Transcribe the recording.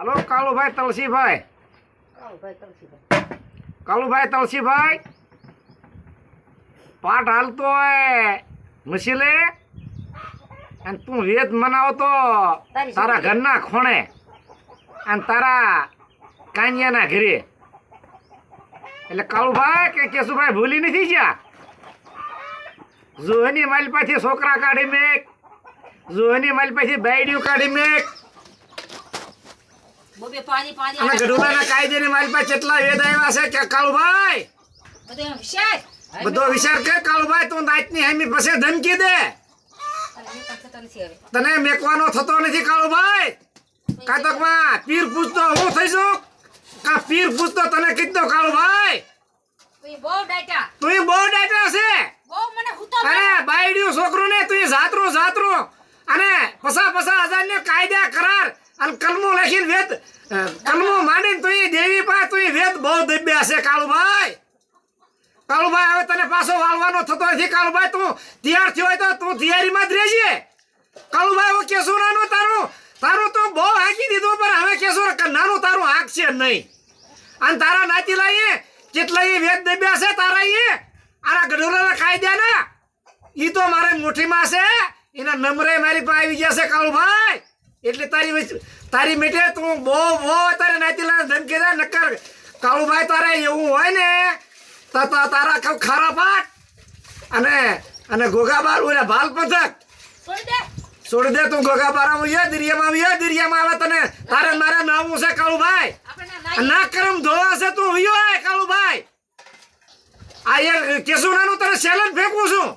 હાલો કાલુભાઈ તલસીભાઈ, કાલુભાઈ તલસીભાઈ, પાઠ હાલતો હોય મસીલે અને તું વેદ મનાવતો તારા ઘરના ખોણે અને તારા કાંજિયાના ઘરે. એટલે કાળુભાઈ કે કેશુભાઈ ભૂલી નથી ગયા. જોહની મારી પાછી છોકરા કાઢી મેક, જોહની મારી પાછી બાયડીઓ કાઢી મેક અને ગઢુલાના કાયદેની મારી પાસે કેટલા વેદ આવ્યા છે કે કાળુભાઈ બધો વિચાર કર. કાળુભાઈ તું નાચની હામી પાસે ધમકી દે, તને મેકવાનો થતો નથી કાળુભાઈ. કાતકમાં પીર પૂછતો હું થઈશું કા પીર પૂછતો તને કીધો કાળુભાઈ તું બહુ ડાટા છે. અરે બાયડીયું છોકરું ને તું જાતરું અને પસા હજાર ને કાયદા કરાર અને કલમો લખીને વેદ કલમો માંડીને તું દેવી પા તું વેદ બહુ દબ્યા છે કાળુભાઈ. કાળુભાઈ હવે તને પાછો વાળવાનો થતો નથી કાળુભાઈ. તું તૈયાર થયો હોય તો તું તૈયારીમાં જ રહેજે કાળુભાઈ. હું કેશું તારું તો બહુ હાંકી દીધું પણ હવે કેશું નાનું તારું હાંક છે નહીં. અને તારા નાતી લાવીએ કેટલા વેદ દબ્યા છે તારા આરા ગઢોલાના કાયદાના ઈ તો મારે મુઠ્ઠીમાં છે. એના નંબરે મારી પાસે આવી ગયા છે કાળુભાઈ. એટલે તારી મીઠે તું બહુ તારે નાતી લાવીને ધમકી દે નક્કર કાળુભાઈ. તારે એવું હોય ને તો તારા ખારા પાટ અને ગોગાબાર ઓલા ભાલ પથક છોડી દે. તું ગોગાબારામાં દરિયામાં આવે તને તારે મારે નાવું છે કાળુભાઈ. ના કરમ ધોવા છે તું વિયો કાળુભાઈ. આ કેશુનાનું તને સેલન ફેંકું છું.